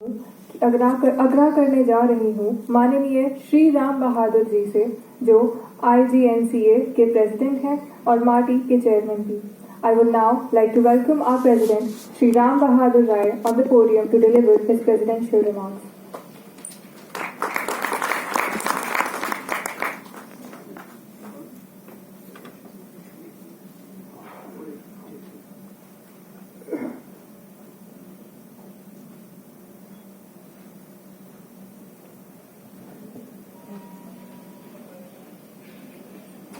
आग्रह करने जा रही हूँ माननीय श्री राम बहादुर जी से, जो IGNCA के प्रेसिडेंट हैं और माटी के चेयरमैन भी। I would now like to welcome our president, Shri Ram Bahadur Rai, on the podium to deliver his presidential remarks.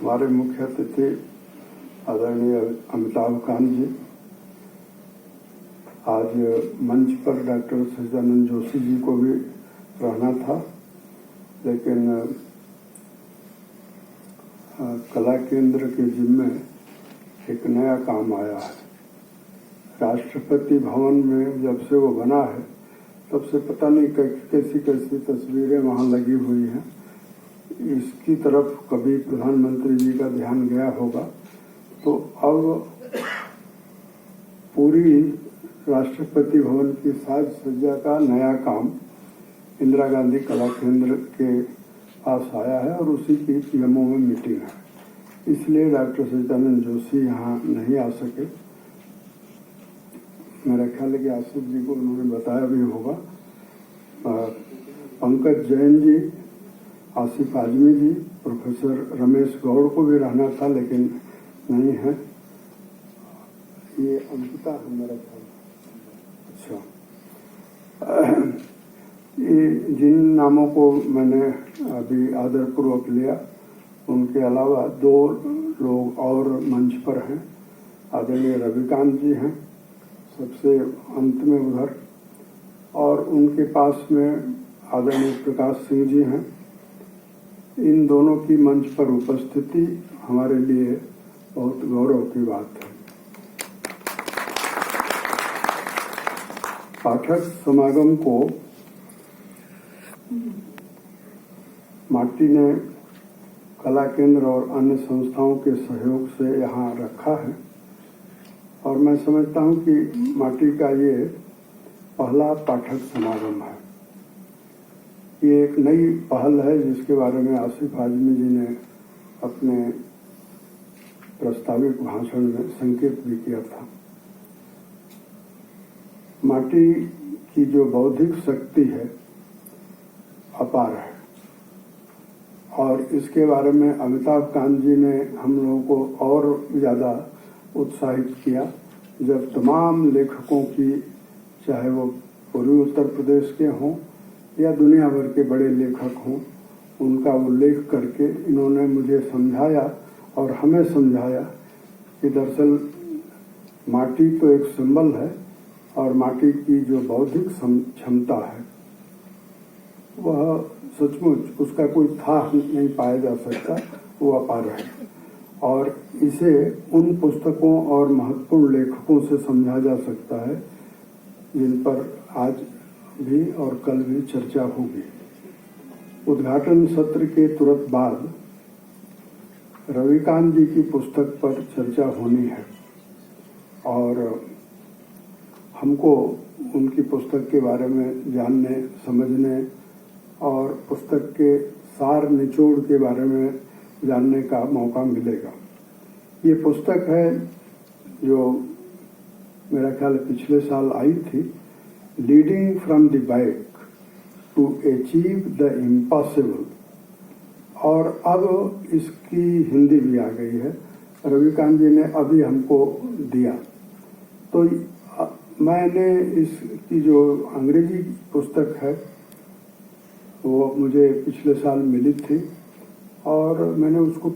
हमारे मुख्य अतिथि आदरणीय अमिताभ कांत जी, आज मंच पर डॉक्टर सच्चिदानंद जोशी जी को भी रहना था, लेकिन कला केंद्र के जिम्मे एक नया काम आया है। राष्ट्रपति भवन में जब से वो बना है तब से पता नहीं कैसी कैसी तस्वीरें वहाँ लगी हुई हैं। इसकी तरफ कभी प्रधानमंत्री जी का ध्यान गया होगा, तो अब पूरी राष्ट्रपति भवन की साज सज्जा का नया काम इंदिरा गांधी कला केंद्र के पास आया है और उसी की PMO में मीटिंग है। इसलिए डॉक्टर सच्चिदानंद जोशी यहाँ नहीं आ सके। मेरा ख्याल है कि आसिफ जी को उन्होंने बताया भी होगा। पंकज जैन जी, आसिफ आजमी जी, प्रोफेसर रमेश गौड़ को भी रहना था लेकिन नहीं है। ये अंकिता है मेरा ख्याल। अच्छा, ये जिन नामों को मैंने अभी आदरपूर्वक लिया, उनके अलावा 2 लोग और मंच पर हैं। आदरणीय रविकांत जी हैं सबसे अंत में उधर, और उनके पास में आदरणीय प्रकाश सिंह जी हैं। इन दोनों की मंच पर उपस्थिति हमारे लिए बहुत गौरव की बात है। पाठक समागम को माटी ने कला केंद्र और अन्य संस्थाओं के सहयोग से यहाँ रखा है, और मैं समझता हूँ कि माटी का ये पहला पाठक समागम है। ये एक नई पहल है जिसके बारे में आसिफ आजमी जी ने अपने प्रस्ताविक भाषण में संकेत भी किया था। माटी की जो बौद्धिक शक्ति है अपार है, और इसके बारे में अमिताभ कांत जी ने हम लोगों को और ज़्यादा उत्साहित किया जब तमाम लेखकों की, चाहे वो पूर्वी उत्तर प्रदेश के हों या दुनिया भर के बड़े लेखक हों, उनका उल्लेख करके इन्होंने मुझे समझाया और हमें समझाया कि दरअसल माटी तो एक सिंबल है, और माटी की जो बौद्धिक क्षमता है वह सचमुच उसका कोई था नहीं पाया जा सकता, वो अपार है। और इसे उन पुस्तकों और महत्वपूर्ण लेखकों से समझा जा सकता है जिन पर आज भी और कल भी चर्चा होगी। उद्घाटन सत्र के तुरंत बाद रविकांत जी की पुस्तक पर चर्चा होनी है, और हमको उनकी पुस्तक के बारे में जानने, समझने और पुस्तक के सार निचोड़ के बारे में जानने का मौका मिलेगा। ये पुस्तक है जो मेरा ख्याल पिछले साल आई थी, leading from the back to achieve the impossible, और अब इसकी हिंदी भी आ गई है। रविकांत जी ने अभी हमको दिया, तो मैंने इसकी जो अंग्रेजी पुस्तक है वो मुझे पिछले साल मिली थी, और मैंने उसको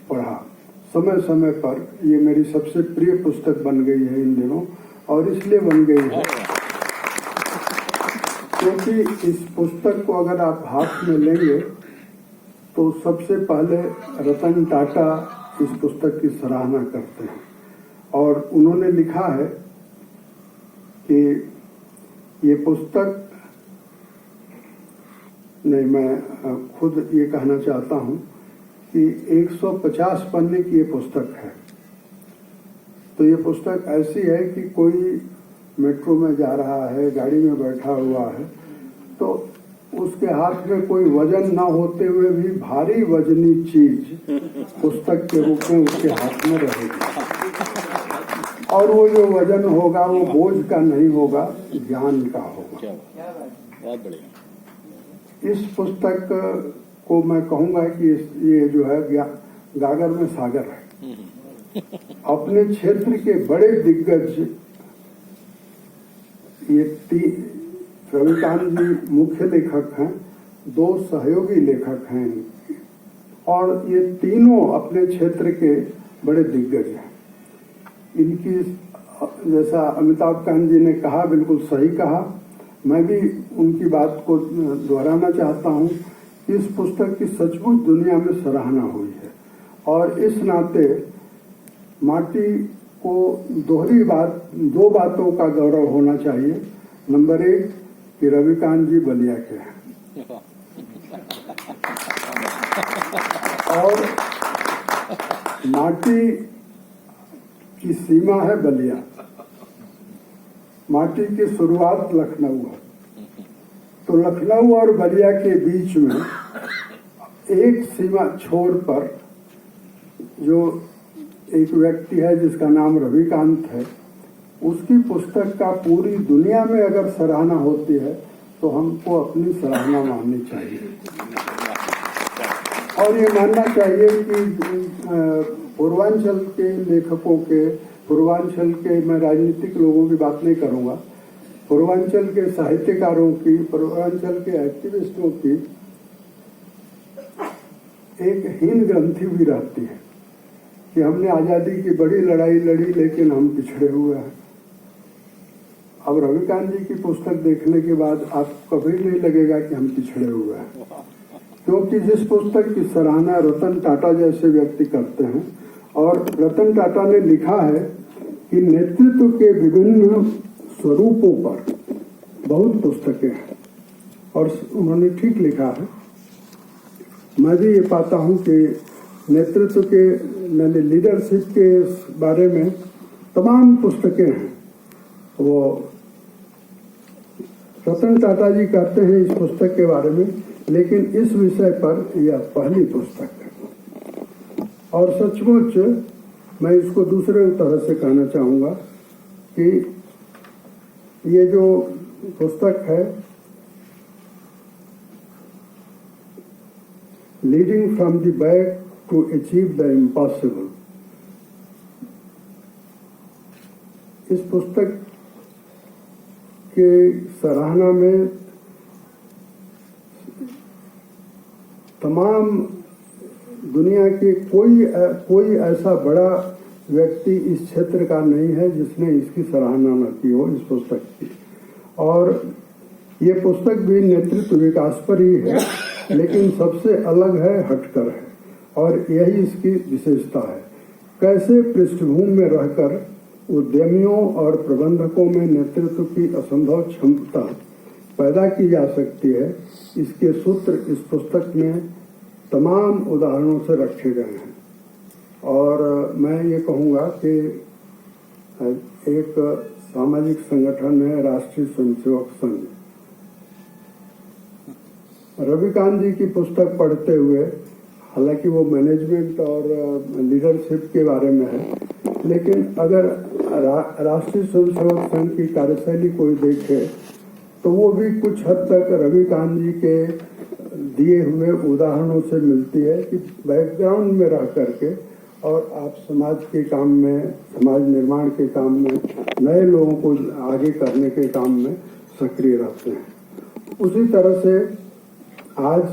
पढ़ा समय समय पर। ये मेरी सबसे प्रिय पुस्तक बन गई है इन दिनों, और इसलिए बन गई है क्योंकि इस पुस्तक को अगर आप हाथ में लेंगे तो सबसे पहले रतन टाटा इस पुस्तक की सराहना करते हैं, और उन्होंने लिखा है कि ये पुस्तक, नहीं, मैं खुद ये कहना चाहता हूँ कि 150 पन्ने की ये पुस्तक है। तो ये पुस्तक ऐसी है कि कोई मेट्रो में जा रहा है, गाड़ी में बैठा हुआ है, तो उसके हाथ में कोई वजन ना होते हुए भी भारी वजनी चीज पुस्तक के रूप में उसके हाथ में रहेगी, और वो जो वजन होगा वो बोझ का नहीं होगा, ज्ञान का होगा। बहुत बढ़िया। इस पुस्तक को मैं कहूंगा कि ये जो है गागर में सागर है। अपने क्षेत्र के बड़े दिग्गज, ये रविकांत जी मुख्य लेखक हैं, 2 सहयोगी लेखक हैं इनके, और ये तीनों अपने क्षेत्र के बड़े दिग्गज हैं। इनकी, जैसा अमिताभ कांत जी ने कहा, बिल्कुल सही कहा, मैं भी उनकी बात को दोहराना चाहता हूँ। इस पुस्तक की सचमुच दुनिया में सराहना हुई है, और इस नाते माटी को दो बातों का गौरव होना चाहिए। नंबर 1 कि रविकांत जी बलिया के हैं, और माटी की सीमा है बलिया, माटी की शुरुआत लखनऊ है, तो लखनऊ और बलिया के बीच में एक सीमा छोर पर जो एक व्यक्ति है जिसका नाम रविकांत है, उसकी पुस्तक का पूरी दुनिया में अगर सराहना होती है तो हमको अपनी सराहना माननी चाहिए, और ये मानना चाहिए कि पूर्वांचल के लेखकों के, पूर्वांचल के, मैं राजनीतिक लोगों की बात नहीं करूंगा, पूर्वांचल के साहित्यकारों की, पूर्वांचल के एक्टिविस्टों की एक हीन ग्रंथि भी रहती है कि हमने आजादी की बड़ी लड़ाई लड़ी लेकिन हम पिछड़े हुए हैं। अब रविकांत जी की पुस्तक देखने के बाद आपको कभी नहीं लगेगा कि हम पिछड़े हुए हैं, क्योंकि जिस पुस्तक की सराहना रतन टाटा जैसे व्यक्ति करते हैं, और रतन टाटा ने लिखा है कि नेतृत्व के विभिन्न स्वरूपों पर बहुत पुस्तकें हैं, और उन्होंने ठीक लिखा है। मैं भी ये पाता हूँ कि नेतृत्व के, मैंने लीडरशिप के बारे में तमाम पुस्तकें हैं। वो रतन टाटा जी कहते हैं इस पुस्तक के बारे में, लेकिन इस विषय पर यह पहली पुस्तक है, और सचमुच मैं इसको दूसरे तरह से कहना चाहूँगा कि ये जो पुस्तक है, leading from the back to achieve the impossible, इस पुस्तक के सराहना में तमाम दुनिया के कोई ऐसा बड़ा व्यक्ति इस क्षेत्र का नहीं है जिसने इसकी सराहना न की हो, इस पुस्तक की। और ये पुस्तक भी नेतृत्व विकास पर ही है, लेकिन सबसे अलग है, हटकर है, और यही इसकी विशेषता है। कैसे पृष्ठभूमि में रहकर उद्यमियों और प्रबंधकों में नेतृत्व की असंभव क्षमता पैदा की जा सकती है, इसके सूत्र इस पुस्तक में तमाम उदाहरणों से रखे गए हैं। और मैं ये कहूँगा कि एक सामाजिक संगठन है राष्ट्रीय स्वयंसेवक संघ। रविकांत जी की पुस्तक पढ़ते हुए, हालांकि वो मैनेजमेंट और लीडरशिप के बारे में है, लेकिन अगर राष्ट्रीय स्वयंसेवक संघ की कार्यशैली कोई देखे तो वो भी कुछ हद तक रविकांत जी के दिए हुए उदाहरणों से मिलती है कि बैकग्राउंड में रह करके और आप समाज के काम में, समाज निर्माण के काम में, नए लोगों को आगे करने के काम में सक्रिय रहते हैं। उसी तरह से आज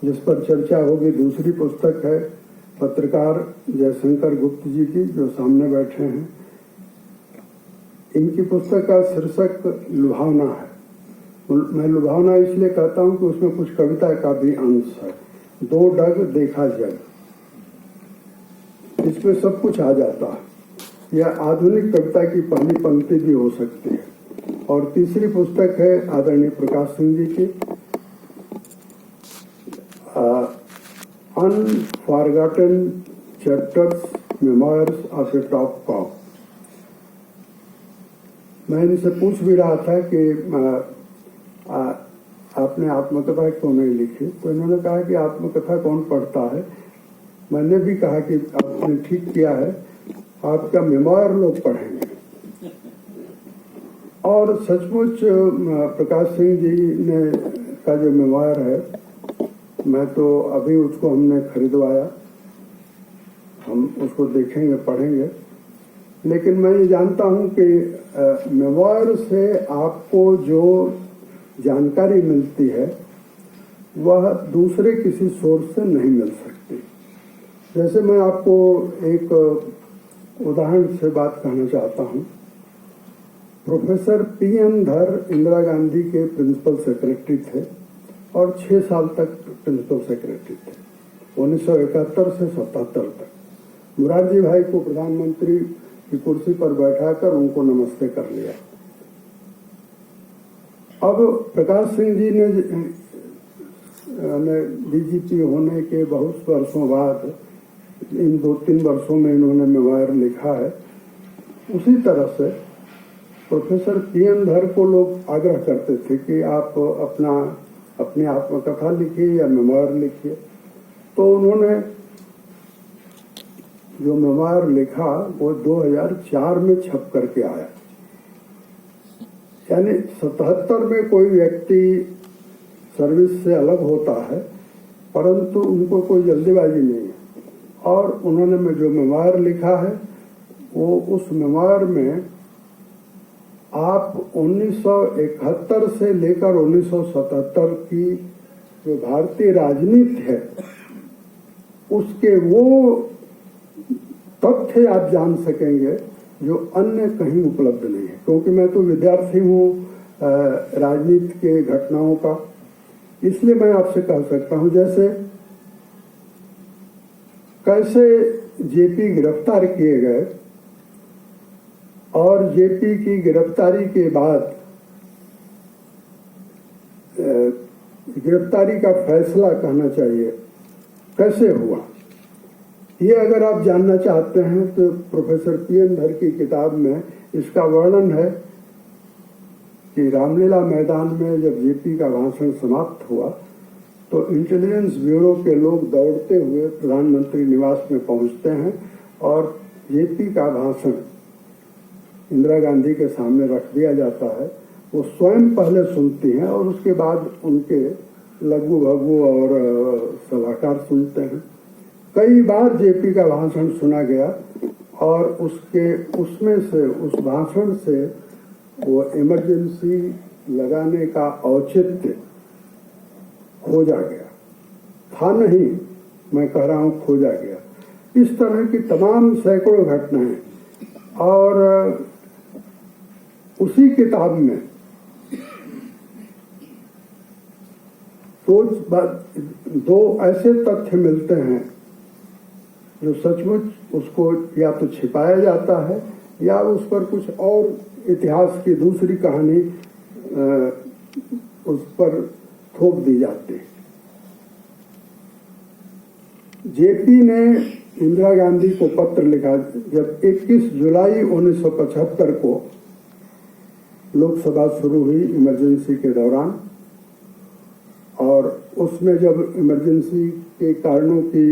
जिस पर चर्चा होगी दूसरी पुस्तक है पत्रकार जयशंकर गुप्त जी की, जो सामने बैठे हैं। इनकी पुस्तक का शीर्षक लुभावना है। मैं लुभावना इसलिए कहता हूं कि उसमें कुछ कविता का भी अंश है। दो डग देखा जग, इसमें सब कुछ आ जाता है। यह आधुनिक कविता की पहली पंक्ति भी हो सकती है। और तीसरी पुस्तक है आदरणीय प्रकाश सिंह जी की unforgotten chapters memoirs of a top cop. मैं इनसे पूछ भी रहा था कि आपने आत्मकथा क्यों नहीं लिखी, तो इन्होंने कहा कि आत्मकथा कौन पढ़ता है। मैंने भी कहा कि आपने ठीक किया है, आपका मेमोयर लोग पढ़ेंगे। और सचमुच प्रकाश सिंह जी ने का जो मेमोयर है, मैं तो अभी उसको हमने खरीदवाया, हम उसको देखेंगे, पढ़ेंगे। लेकिन मैं ये जानता हूं कि मेमोयर से आपको जो जानकारी मिलती है वह दूसरे किसी सोर्स से नहीं मिल सकती। जैसे मैं आपको एक उदाहरण से बात कहना चाहता हूं। Professor PN. धर इंदिरा गांधी के प्रिंसिपल सेक्रेटरी थे और 6 साल तक प्रिंसिपल सेक्रेटरी थे, 1971 से 77 तक। मुरारजी भाई को प्रधानमंत्री की कुर्सी पर बैठाकर उनको नमस्ते कर लिया। अब प्रकाश सिंह जी ने डीजीपी होने के बहुत वर्षों बाद इन 2-3 वर्षों में इन्होंने मेमोयर लिखा है। उसी तरह से प्रोफेसर पी.एन. धर को लोग आग्रह करते थे कि आप अपनी आत्मकथा लिखिए या मेमोयर लिखिए। तो उन्होंने जो मेमोयर लिखा वो 2004 में छप करके आया। यानी 77 में कोई व्यक्ति सर्विस से अलग होता है, परंतु उनको कोई जल्दीबाजी नहीं है। और उन्होंने जो मेमोयर लिखा है वो उस मेमोयर में आप 1971 से लेकर 1977 की जो भारतीय राजनीति है उसके वो तथ्य आप जान सकेंगे जो अन्य कहीं उपलब्ध नहीं है। क्योंकि मैं तो विद्यार्थी हूँ राजनीति के घटनाओं का, इसलिए मैं आपसे कह सकता हूँ जैसे कैसे जेपी गिरफ्तार किए गए और जेपी की गिरफ्तारी के बाद गिरफ्तारी का फैसला कहना चाहिए कैसे हुआ, ये अगर आप जानना चाहते हैं तो प्रोफेसर पी.एन. धर की किताब में इसका वर्णन है कि रामलीला मैदान में जब जेपी का भाषण समाप्त हुआ तो इंटेलिजेंस ब्यूरो के लोग दौड़ते हुए प्रधानमंत्री निवास में पहुंचते हैं और जेपी का भाषण इंदिरा गांधी के सामने रख दिया जाता है। वो स्वयं पहले सुनती हैं और उसके बाद उनके लघु भगु और सलाहकार सुनते हैं। कई बार जेपी का भाषण सुना गया और उसमें से उस भाषण से वो इमरजेंसी लगाने का औचित्य खोजा गया था, नहीं मैं कह रहा हूं खोजा गया। इस तरह की तमाम सैकड़ों घटनाएं, और उसी किताब में दो ऐसे तथ्य मिलते हैं जो सचमुच उसको या तो छिपाया जाता है या उस पर कुछ और इतिहास की दूसरी कहानी उस पर थोप दी जाती है। जेपी ने इंदिरा गांधी को पत्र लिखा जब 21 जुलाई 1975 को लोकसभा शुरू हुई इमरजेंसी के दौरान, और उसमें जब इमरजेंसी के कारणों की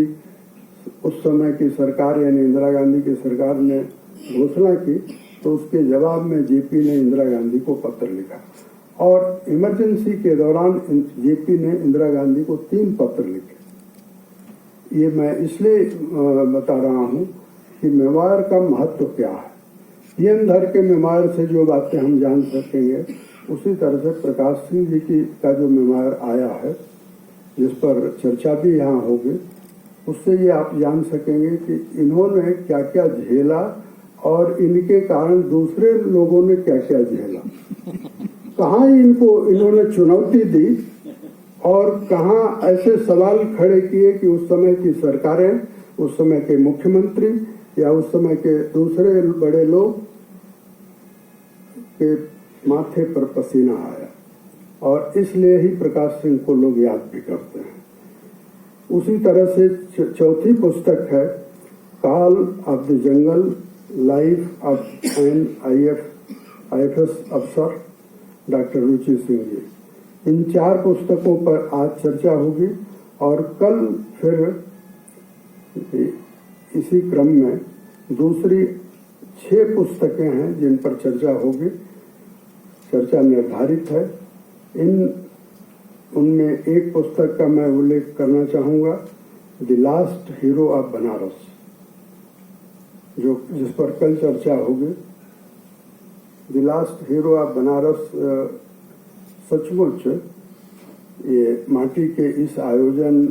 उस समय की सरकार यानी इंदिरा गांधी की सरकार ने घोषणा की तो उसके जवाब में जेपी ने इंदिरा गांधी को पत्र लिखा। और इमरजेंसी के दौरान जेपी ने इंदिरा गांधी को 3 पत्र लिखे। ये मैं इसलिए बता रहा हूं कि मेमोयर का महत्व क्या है। पी.एन. धर के मेमोयर से जो बातें हम जान सकेंगे, उसी तरह से प्रकाश सिंह जी का जो मेमोयर आया है जिस पर चर्चा भी यहाँ होगी, उससे ये आप जान सकेंगे कि इन्होंने क्या क्या झेला और इनके कारण दूसरे लोगों ने क्या क्या झेला, कहाँ इन्होंने चुनौती दी और कहाँ ऐसे सवाल खड़े किए कि उस समय की सरकारें, उस समय के मुख्यमंत्री या उस समय के दूसरे बड़े लोग के माथे पर पसीना आया, और इसलिए ही प्रकाश सिंह को लोग याद भी करते हैं। उसी तरह से चौथी पुस्तक है call of the jungle, life of an IF IFS अफसर डॉक्टर रुचि सिंह जी। इन 4 पुस्तकों पर आज चर्चा होगी और कल फिर इसी क्रम में दूसरी 6 पुस्तकें हैं जिन पर चर्चा होगी, चर्चा निर्धारित है। उनमें एक पुस्तक का मैं उल्लेख करना चाहूँगा, the last hero of Banaras, जिस पर कल चर्चा होगी। The last hero of Banaras सचमुच ये माटी के इस आयोजन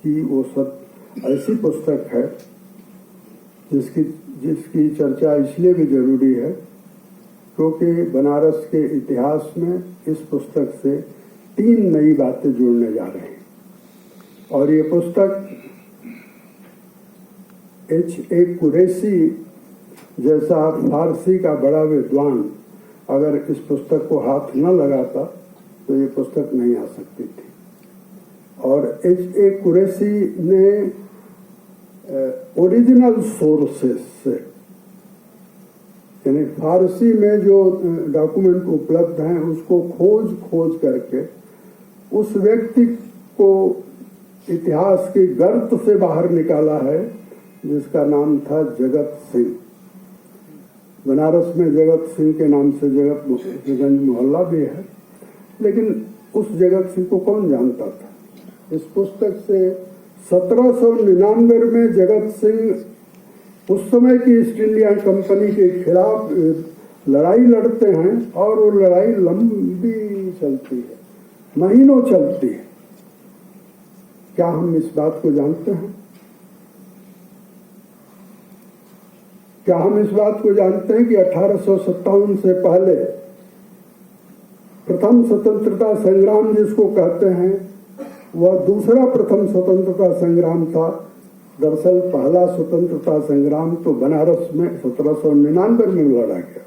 की वो सब ऐसी पुस्तक है जिसकी चर्चा इसलिए भी जरूरी है क्योंकि बनारस के इतिहास में इस पुस्तक से 3 नई बातें जुड़ने जा रही हैं। और ये पुस्तक H.A. कुरैशी जैसा फारसी का बड़ा विद्वान अगर इस पुस्तक को हाथ न लगाता तो ये पुस्तक नहीं आ सकती थी। और H.A. कुरैशी ने ओरिजिनल सोर्सेस से, यानी फारसी में जो डॉक्यूमेंट उपलब्ध हैं उसको खोज करके उस व्यक्ति को इतिहास की गर्त से बाहर निकाला है जिसका नाम था जगत सिंह। बनारस में जगत सिंह के नाम से जगत मोहल्ला भी है, लेकिन उस जगत सिंह को कौन जानता था। इस पुस्तक से 1799 में जगत सिंह उस समय की ईस्ट इंडिया कंपनी के खिलाफ लड़ाई लड़ते हैं और वो लड़ाई लंबी चलती है, महीनों चलती है। क्या हम इस बात को जानते हैं? क्या हम इस बात को जानते हैं कि 1857 से पहले प्रथम स्वतंत्रता संग्राम जिसको कहते हैं वह दूसरा प्रथम स्वतंत्रता संग्राम था। दरअसल पहला स्वतंत्रता संग्राम तो बनारस में 1799 में लड़ा गया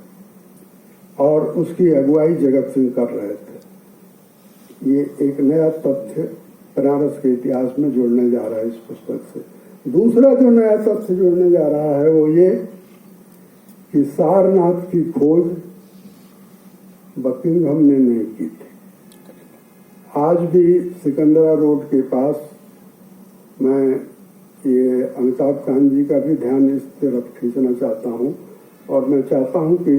और उसकी अगुवाई जगत सिंह कर रहे थे। ये एक नया तथ्य बनारस के इतिहास में जोड़ने जा रहा है इस पुस्तक से। दूसरा जो नया तथ्य जोड़ने जा रहा है वो ये कि सारनाथ की खोज बकिंघम ने नहीं की थी। आज भी सिकंदरा रोड के पास, मैं ये अमिताभ कांत जी का भी ध्यान इस तरफ खींचना चाहता हूँ और मैं चाहता हूँ कि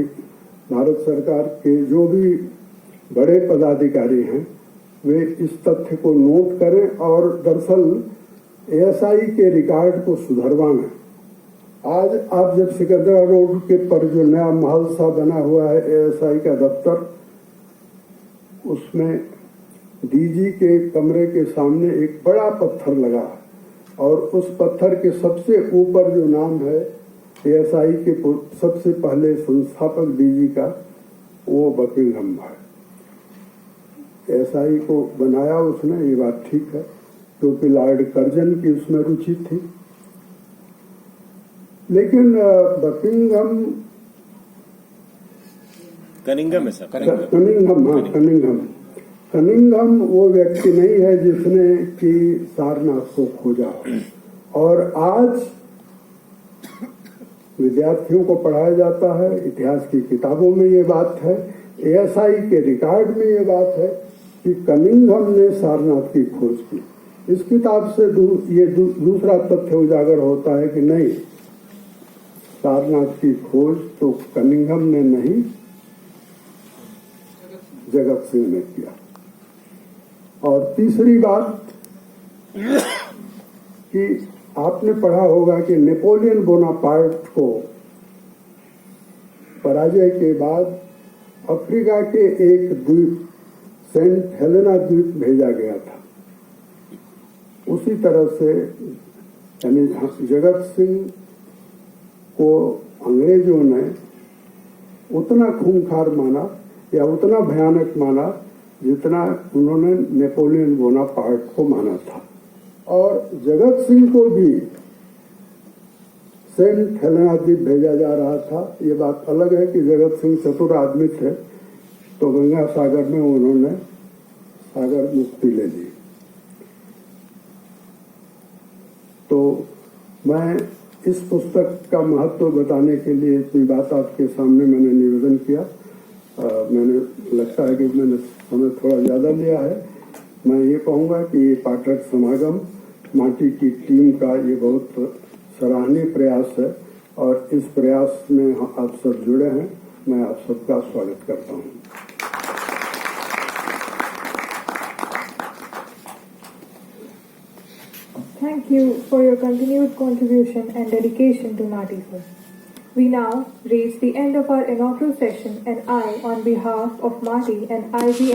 भारत सरकार के जो भी बड़े पदाधिकारी हैं वे इस तथ्य को नोट करें और दरअसल ASI के रिकॉर्ड को सुधरवाएं। आज आप जब सिकंदरा रोड के पर जो नया महल सा बना हुआ है ASI का दफ्तर, उसमें DG के कमरे के सामने एक बड़ा पत्थर लगा है और उस पत्थर के सबसे ऊपर जो नाम है ASI के सबसे पहले संस्थापक DG का, वो बकिंघम है। ASI को बनाया उसने, ये बात ठीक है, क्योंकि लॉर्ड कर्जन की उसमें रुचि थी। लेकिन बकिंघम कनिंघम है सर, कनिंघम वो व्यक्ति नहीं है जिसने कि सारनाथ को खोजा। और आज विद्यार्थियों को पढ़ाया जाता है, इतिहास की किताबों में ये बात है, ASI के रिकॉर्ड में ये बात है कि कनिंघम ने सारनाथ की खोज की। इस किताब से ये दूसरा तथ्य उजागर होता है कि नहीं, सारनाथ की खोज तो कनिंघम ने नहीं, जगत सिंह ने किया। और तीसरी बात कि आपने पढ़ा होगा कि नेपोलियन बोनापार्ट को पराजय के बाद अफ्रीका के एक द्वीप सेंट हेलेना द्वीप भेजा गया था। उसी तरह से यानी जगत सिंह को अंग्रेजों ने उतना खूंखार माना या उतना भयानक माना जितना उन्होंने नेपोलियन बोनापार्ट को माना था। और जगत सिंह को भी सेंट हेलेना द्वीप भेजा जा रहा था। ये बात अलग है कि जगत सिंह चतुर आदमी थे, तो गंगा सागर में उन्होंने सागर मुक्ति ले ली। तो मैं इस पुस्तक का महत्व बताने के लिए कोई बात आपके सामने मैंने निवेदन किया। मैंने लगता है कि मैंने समय थोड़ा ज़्यादा लिया है। मैं ये कहूँगा कि ये पाठक समागम माटी की टीम का ये बहुत सराहनीय प्रयास है और इस प्रयास में आप सब जुड़े हैं। मैं आप सबका स्वागत करता हूँ। Thank you for your continued contribution and dedication to Marty sir. We now reach the end of our inaugural session and I, on behalf of Marty and IG